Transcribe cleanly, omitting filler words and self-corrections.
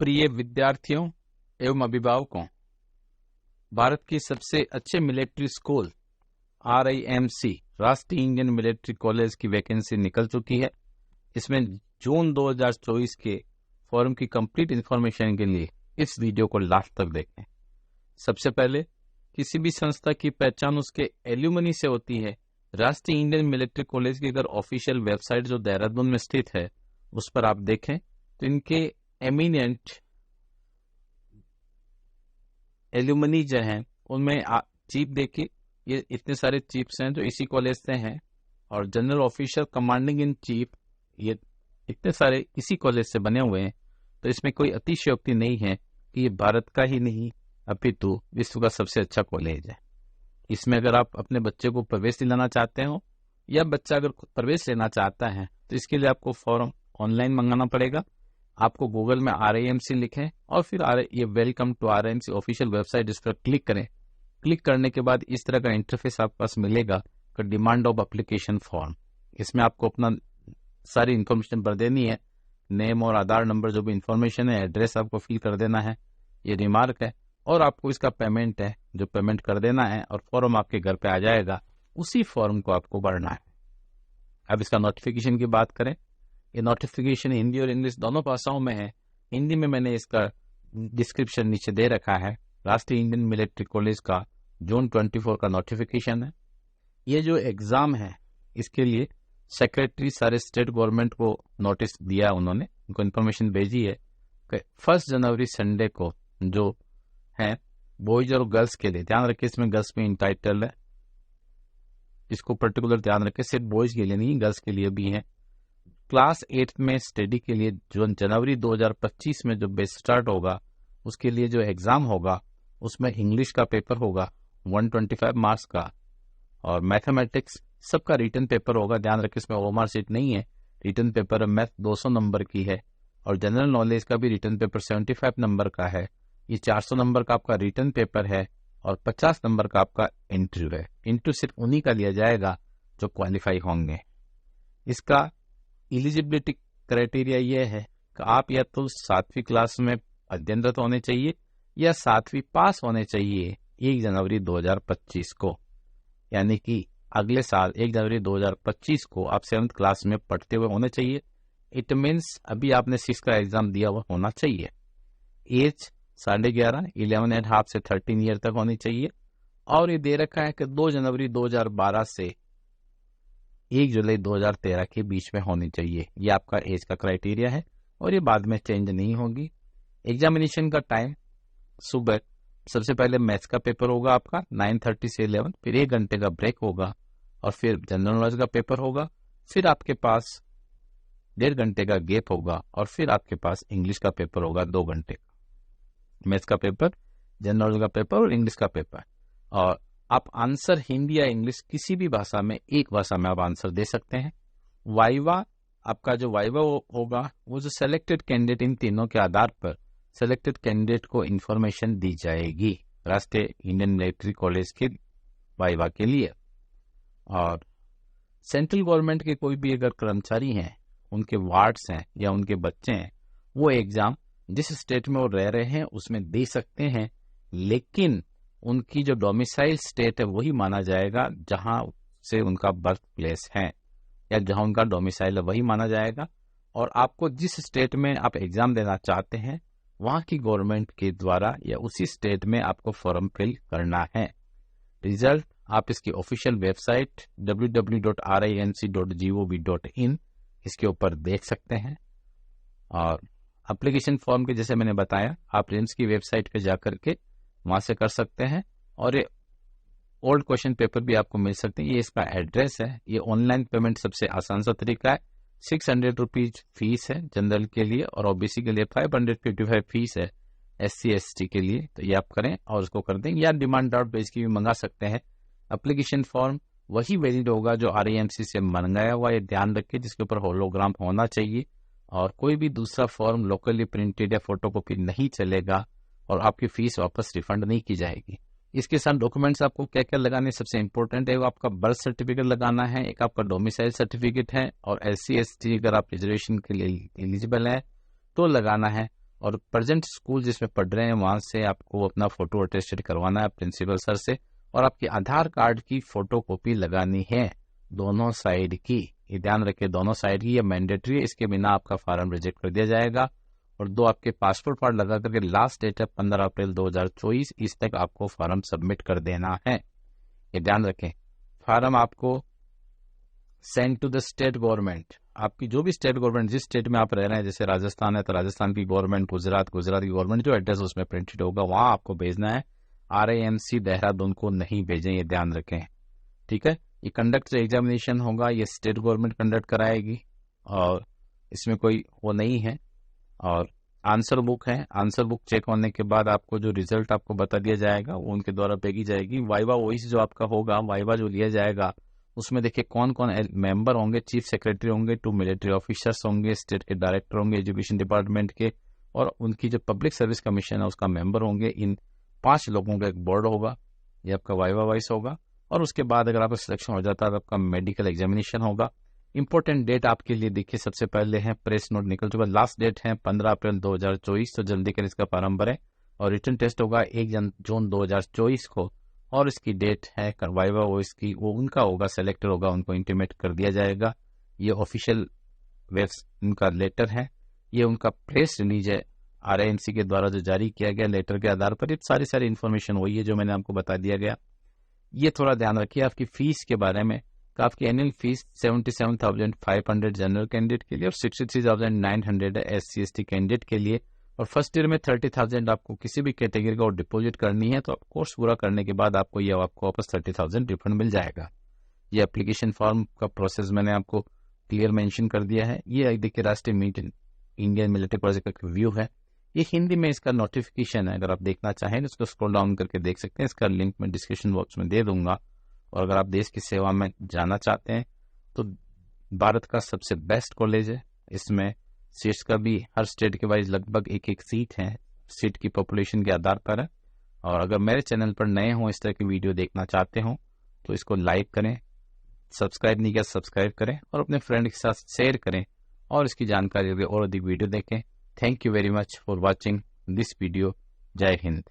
प्रिय विद्यार्थियों एवं अभिभावकों, भारत की सबसे अच्छे मिलिट्री स्कूल RIMC राष्ट्रीय इंडियन मिलिट्री कॉलेज की वैकेंसी निकल चुकी है। इसमें जून 2024 के फॉर्म की कंप्लीट इंफॉर्मेशन के लिए इस वीडियो को लास्ट तक देखें। सबसे पहले, किसी भी संस्था की पहचान उसके एल्यूमनी से होती है। राष्ट्रीय इंडियन मिलिट्री कॉलेज की अगर ऑफिशियल वेबसाइट जो देहरादून में स्थित है उस पर आप देखें तो इनके एमिनेंट एल्यूमनी जो हैं उनमें चीफ देखिए, ये इतने सारे चीफ्स हैं जो इसी कॉलेज से हैं, और general officer commanding in chief ये इतने सारे इसी कॉलेज से बने हुए हैं। तो इसमें कोई अतिशयोक्ति नहीं है कि ये भारत का ही नहीं अपितु विश्व का सबसे अच्छा कॉलेज है। इसमें अगर आप अपने बच्चे को प्रवेश दिलाना चाहते हो या बच्चा अगर प्रवेश लेना चाहता है तो इसके लिए आपको फॉर्म ऑनलाइन मंगाना पड़ेगा। आपको गूगल में RIMC लिखें और फिर ये welcome to RIMC official website, इस पर क्लिक करें। क्लिक करने के बाद इस तरह का इंटरफेस आपके पास मिलेगा कि डिमांड ऑफ एप्लीकेशन फॉर्म। इसमें आपको अपना सारी इन्फॉर्मेशन भर देनी है, नेम और आधार नंबर जो भी इन्फॉर्मेशन है, एड्रेस आपको फिल कर देना है, ये रिमार्क है, और आपको इसका पेमेंट है जो पेमेंट कर देना है और फॉर्म आपके घर पे आ जाएगा। उसी फॉर्म को आपको भरना है। अब इसका नोटिफिकेशन की बात करें, ये नोटिफिकेशन हिंदी और इंग्लिश दोनों भाषाओं में है। हिंदी में मैंने इसका डिस्क्रिप्शन नीचे दे रखा है। राष्ट्रीय इंडियन मिलिट्री कॉलेज का जून 24 का नोटिफिकेशन है। ये जो एग्जाम है इसके लिए सेक्रेटरी सारे स्टेट गवर्नमेंट को नोटिस दिया, उन्होंने उनको इन्फॉर्मेशन भेजी है कि 1 जनवरी संडे को जो है बॉयज और गर्ल्स के लिए, ध्यान रखिए इसमें गर्ल्स में इंटाइटल है, इसको पर्टिकुलर ध्यान रखें, सिर्फ बॉयज के लिए नहीं गर्ल्स के लिए भी है। क्लास 8 में स्टडी के लिए जो जनवरी 2025 में जो बेस स्टार्ट होगा उसके लिए जो एग्जाम होगा उसमें इंग्लिश का पेपर होगा 125 मार्क्स का, और मैथमेटिक्स सबका रिटन पेपर होगा। ध्यान रखिए इसमें ओमआर सीट नहीं है, रिटन पेपर मैथ 200 नंबर की है, और जनरल नॉलेज का भी रिटन पेपर 75 नंबर का है। ये 400 नंबर का आपका रिटन पेपर है और 50 नंबर का आपका इंटरव्यू है। इंटरव्यू सिर्फ उन्हीं का लिया जाएगा जो क्वालिफाई होंगे। इसका एलिजिबिलिटी क्राइटेरिया ये है कि आप या तो 7वीं क्लास में अध्ययनरत होने चाहिए या 7वीं पास होने चाहिए 1 जनवरी 2025 को, यानी कि अगले साल 1 जनवरी 2025 को आप 7th क्लास में पढ़ते हुए होने चाहिए। इट मीन्स अभी आपने 6 का एग्जाम दिया हुआ होना चाहिए। एज 11.5 से 13 ईयर तक होनी चाहिए, और ये दे रखा है कि 2 जनवरी 2012 से 1 जुलाई 2013 के बीच में होनी चाहिए। ये आपका एज का क्राइटेरिया है और ये बाद में चेंज नहीं होगी। एग्जामिनेशन का टाइम सुबह सबसे पहले मैथ्स का पेपर होगा आपका 9:30 से 11, फिर 1 घंटे का ब्रेक होगा, और फिर जनरल नॉलेज का पेपर होगा, फिर आपके पास 1.5 घंटे का गैप होगा, और फिर आपके पास इंग्लिश का पेपर होगा 2 घंटे का। मैथ्स का पेपर, जनरल नॉलेज का पेपर और इंग्लिश का पेपर, और आप आंसर हिंदी या इंग्लिश किसी भी भाषा में, एक भाषा में आप आंसर दे सकते हैं। वाइवा, आपका जो वाइवा होगा वो जो सेलेक्टेड कैंडिडेट, इन तीनों के आधार पर सेलेक्टेड कैंडिडेट को इंफॉर्मेशन दी जाएगी राष्ट्रीय इंडियन मिलिट्री कॉलेज के वाइवा के लिए। और सेंट्रल गवर्नमेंट के कोई भी अगर कर्मचारी हैं, उनके वार्ड्स हैं या उनके बच्चे हैं, वो एग्जाम जिस स्टेट में वो रह रहे हैं उसमें दे सकते हैं, लेकिन उनकी जो डोमिसाइल स्टेट है वही माना जाएगा जहां से उनका बर्थ प्लेस है, या जहां उनका डोमिसाइल है वही माना जाएगा। और आपको जिस स्टेट में आप एग्जाम देना चाहते हैं वहां की गवर्नमेंट के द्वारा या उसी स्टेट में आपको फॉर्म फिल करना है। रिजल्ट आप इसकी ऑफिशियल वेबसाइट www.rimc.gov.in इसके ऊपर देख सकते हैं। और एप्लीकेशन फॉर्म के जैसे मैंने बताया, आप रिम्स की वेबसाइट पे जाकर के वहां से कर सकते हैं, और ये ओल्ड क्वेश्चन पेपर भी आपको मिल सकते हैं। ये इसका एड्रेस है। ये ऑनलाइन पेमेंट सबसे आसान सा तरीका है। 600 रुपीज फीस है जनरल के लिए, और ओबीसी के लिए 555 फीस है SC ST के लिए। तो ये आप करें और उसको कर दें, या डिमांड ड्राफ्ट भेज के भी मंगा सकते हैं। एप्लीकेशन फॉर्म वही वैलिड होगा जो RIMC से मंगाया हुआ, ये ध्यान रखिए, जिसके ऊपर होलोग्राम होना चाहिए, और कोई भी दूसरा फॉर्म लोकली प्रिंटेड या फोटोकॉपी नहीं चलेगा, और आपकी फीस वापस रिफंड नहीं की जाएगी। इसके साथ डॉक्यूमेंट्स आपको क्या क्या लगाने, सबसे इंपॉर्टेंट है वो आपका बर्थ सर्टिफिकेट लगाना है, एक आपका डोमिसाइल सर्टिफिकेट है, और SC ST अगर आप रिजर्वेशन के लिए एलिजिबल है तो लगाना है, और प्रेजेंट स्कूल जिसमें पढ़ रहे हैं वहां से आपको अपना फोटो अटेस्टेड करवाना है प्रिंसिपल सर से, और आपके आधार कार्ड की फोटो कॉपी लगानी है दोनों साइड की। ये ध्यान रखें, दोनों साइड की, ये मैंडेटरी है, इसके बिना आपका फॉर्म रिजेक्ट कर दिया जाएगा। और 2 आपके पासपोर्ट कार्ड लगा करके लास्ट डेट है 15 अप्रैल 2024, इस तक आपको फॉर्म सबमिट कर देना है। ये ध्यान रखें, फॉर्म आपको send to the state government, आपकी जो भी स्टेट गवर्नमेंट जिस स्टेट में आप रह रहे हैं, जैसे राजस्थान है तो राजस्थान की गवर्नमेंट, गुजरात की गवर्नमेंट, जो एड्रेस उसमें प्रिंटेड होगा वहां आपको भेजना है। RIMC देहरादून को नहीं भेजें, ये ध्यान रखें, ठीक है। ये कंडक्ट एग्जामिनेशन होगा, ये स्टेट गवर्नमेंट कंडक्ट कराएगी और इसमें कोई वो नहीं है। और आंसर बुक है, आंसर बुक चेक होने के बाद आपको जो रिजल्ट आपको बता दिया जाएगा वो उनके द्वारा भेजी जाएगी। वाइवा वॉइस जो आपका होगा, वाइवा जो लिया जाएगा उसमें देखिए कौन कौन मेंबर होंगे, चीफ सेक्रेटरी होंगे, 2 मिलिट्री ऑफिसर्स होंगे, स्टेट के डायरेक्टर होंगे एजुकेशन डिपार्टमेंट के, और उनकी जो पब्लिक सर्विस कमीशन है उसका मेंबर होंगे। इन 5 लोगों का एक बोर्ड होगा, ये आपका वाइवा वॉइस होगा। और उसके बाद अगर आपका सिलेक्शन हो जाता है तो आपका मेडिकल एग्जामिनेशन होगा। इंपॉर्टेंट डेट आपके लिए देखिए, सबसे पहले है प्रेस नोट निकल चुका, लास्ट डेट है 15 अप्रैल 2024, तो जल्दी कर इसका फॉर्म भरें। और रिटर्न टेस्ट होगा 1 जून 2024 को, और इसकी डेट है वाइवा वो इसकी वो उनका होगा, सेलेक्टर होगा, उनको इंटीमेट कर दिया जाएगा। ये ऑफिशियल वेब्स उनका लेटर है, ये उनका प्रेस रिलीज है RIMC के द्वारा जो जारी किया गया लेटर के आधार पर। ये सारी इन्फॉर्मेशन वही है जो मैंने आपको बता दिया गया। ये थोड़ा ध्यान रखिए आपकी फीस के बारे में, तो आपकी एनुअल फीस 77,500 जनरल कैंडिडेट के लिए और 63,900 है SC/ST कैंडिडेट के लिए। और फर्स्ट ईयर में 30,000 आपको किसी भी कैटेगरी का डिपॉजिट करनी है, तो कोर्स पूरा करने के बाद आपको वापस 30,000 रिफंड मिल जाएगा। ये एप्लीकेशन फॉर्म का प्रोसेस मैंने आपको क्लियर मेंशन कर दिया है। ये देखिए राष्ट्रीय मीट इंडियन मिलिट्री प्रोजेक्ट का व्यू है, ये हिंदी में इसका नोटिफिकेशन है, अगर आप देखना चाहें तो इसको स्क्रॉल डाउन करके देख सकते हैं, इसका लिंक मैं डिस्क्रिप्शन बॉक्स में दे दूंगा। और अगर आप देश की सेवा में जाना चाहते हैं तो भारत का सबसे बेस्ट कॉलेज है, इसमें सीट्स का भी हर स्टेट के वाइज लगभग एक सीट है, सीट की पॉपुलेशन के आधार पर है। और अगर मेरे चैनल पर नए हों, इस तरह की वीडियो देखना चाहते हो तो इसको लाइक करें, सब्सक्राइब नहीं किया सब्सक्राइब करें और अपने फ्रेंड के साथ शेयर करें, और इसकी जानकारी और अधिक वीडियो देखें। Thank you very much for watching this video. जय हिंद।